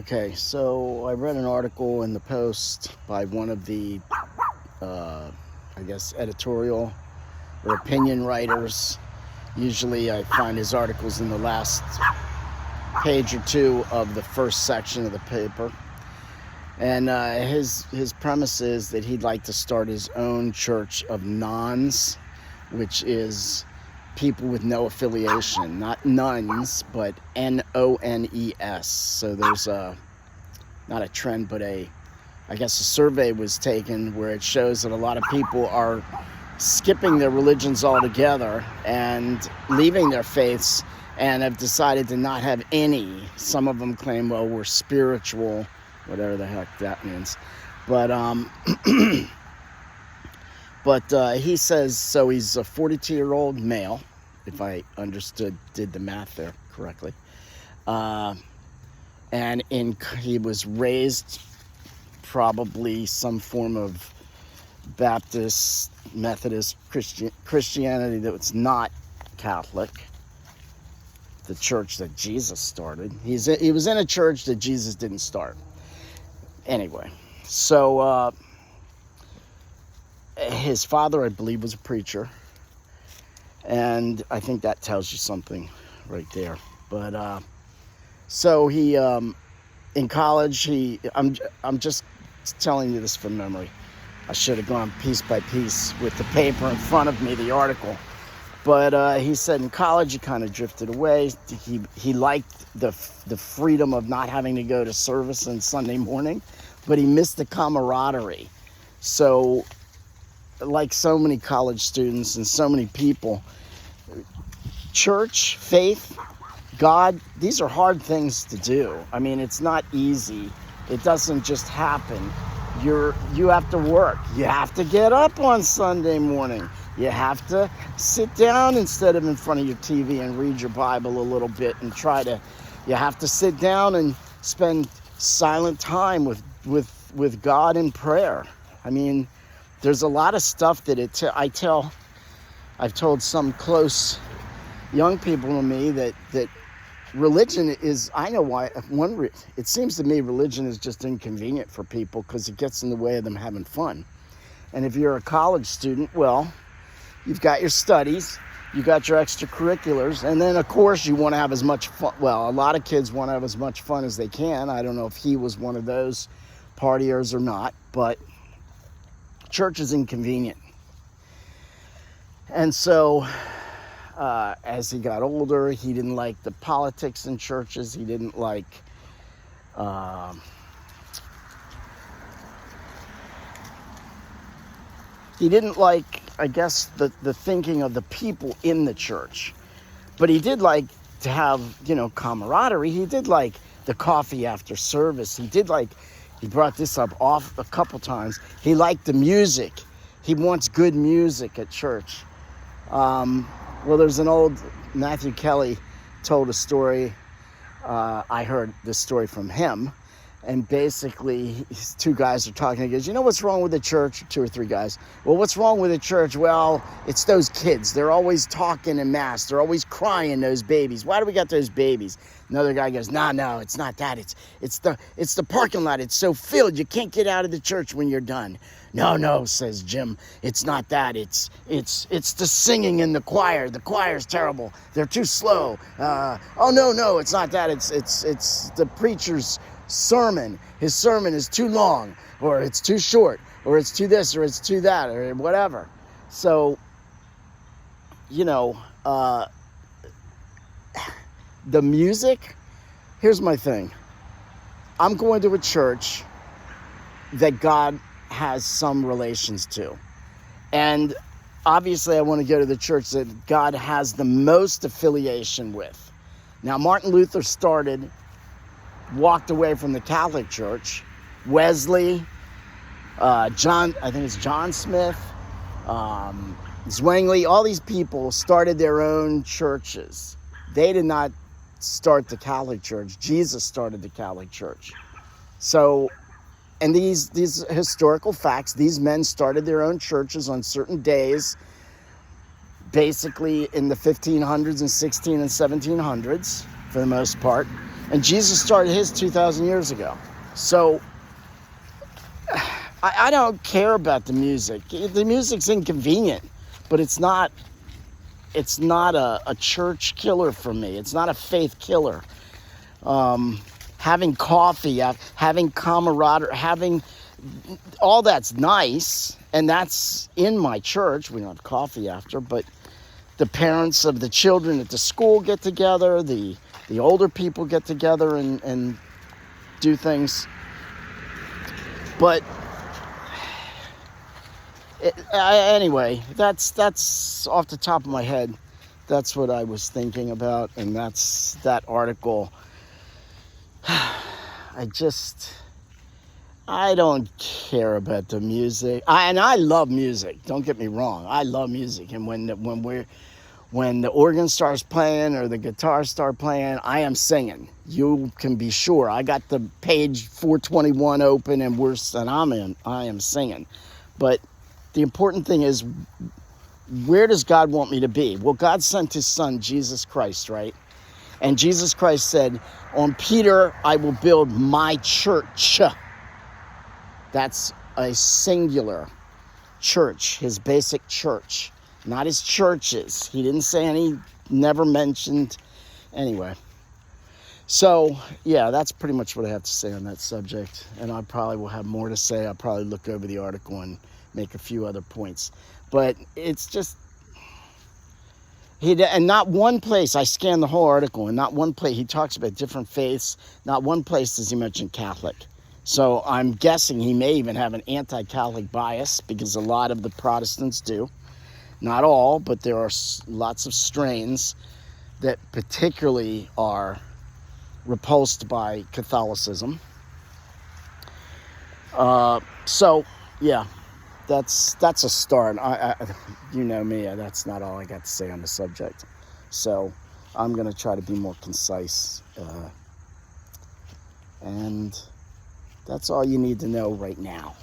Okay, so I read an article in the Post by one of the, editorial or opinion writers. Usually I find his articles in the last page or two of the first section of the paper. And his premise is that he'd like to start his own church of nons, which is people with no affiliation, not nuns, but Nones. So there's not a trend, but a survey was taken where it shows that a lot of people are skipping their religions altogether and leaving their faiths and have decided to not have any. Some of them claim, well, we're spiritual, whatever the heck that means. But he says, so he's a 42-year-old male, if I did the math there correctly. And he was raised probably some form of Baptist, Methodist Christianity that was not Catholic, the church that Jesus started. He was in a church that Jesus didn't start. Anyway, so his father, I believe, was a preacher, and I think that tells you something right there. But so he in college, I'm just telling you this from memory. I should have gone piece by piece with the paper in front of me, the article. But he said in college he kind of drifted away. He liked the freedom of not having to go to service on Sunday morning, but he missed the camaraderie. So, like so many college students and so many people, church, faith, God, these are hard things to do. I mean, it's not easy. It doesn't just happen. You have to work. You have to get up on Sunday morning. You have to sit down instead of in front of your TV and read your Bible a little bit and you have to sit down and spend silent time with God in prayer. I mean, there's a lot of stuff that I've told some close young people to me that religion is, I know why, it seems to me religion is just inconvenient for people because it gets in the way of them having fun. And if you're a college student, well, you've got your studies, you got your extracurriculars, and then of course you want to have as much fun. Well, a lot of kids want to have as much fun as they can. I don't know if he was one of those partiers or not, but church is inconvenient. And so as he got older, he didn't like the politics in churches. He didn't like I guess, the thinking of the people in the church. But he did like to have, camaraderie. He did like the coffee after service. He brought this up a couple times. He liked the music. He wants good music at church. Well, there's an old Matthew Kelly told a story. I heard this story from him. And basically, two guys are talking. He goes, you know what's wrong with the church? Two or three guys. Well, what's wrong with the church? Well, it's those kids. They're always talking in mass. They're always crying, those babies. Why do we got those babies? Another guy goes, no, it's not that. It's the parking lot. It's so filled. You can't get out of the church when you're done. No, says Jim. It's not that. It's the singing in the choir. The choir's terrible. They're too slow. No, it's not that. It's the preacher's sermon. His sermon is too long, or it's too short, or it's too this, or it's too that, or whatever. So, the music, here's my thing. I'm going to a church that God has some relations to. And obviously I want to go to the church that God has the most affiliation with. Now, Martin Luther walked away from the Catholic Church. Wesley, John Smith, Zwingli, all these people started their own churches. They did not start the Catholic Church. Jesus started the Catholic Church. So, and these historical facts, these men started their own churches on certain days, basically in the 1500s and 16 and 1700s, for the most part. And Jesus started his 2,000 years ago. So I don't care about the music. The music's inconvenient, but it's not a church killer for me. It's not a faith killer. Having coffee, having camaraderie, having all that's nice, and that's in my church. We don't have coffee after, but the parents of the children at the school get together, the older people get together and do things. But anyway, that's off the top of my head. That's what I was thinking about, and that's that article. I don't care about the music. I love music. Don't get me wrong. I love music, and when the organ starts playing or the guitar start playing, I am singing. You can be sure. I got the page 421 open, and I am singing. But the important thing is, where does God want me to be? Well, God sent his son, Jesus Christ, right? And Jesus Christ said, on Peter, I will build my church. That's a singular church, his basic church, not his churches. He didn't say any, never mentioned. Anyway. So, yeah, that's pretty much what I have to say on that subject. And I probably will have more to say. I'll probably look over the article and make a few other points. But it's just, and not one place, I scanned the whole article, and not one place, he talks about different faiths. Not one place does he mention Catholic. So I'm guessing he may even have an anti-Catholic bias, because a lot of the Protestants do. Not all, but there are lots of strains that particularly are repulsed by Catholicism. So, yeah, that's a start. You know me, that's not all I got to say on the subject. So I'm going to try to be more concise. And that's all you need to know right now.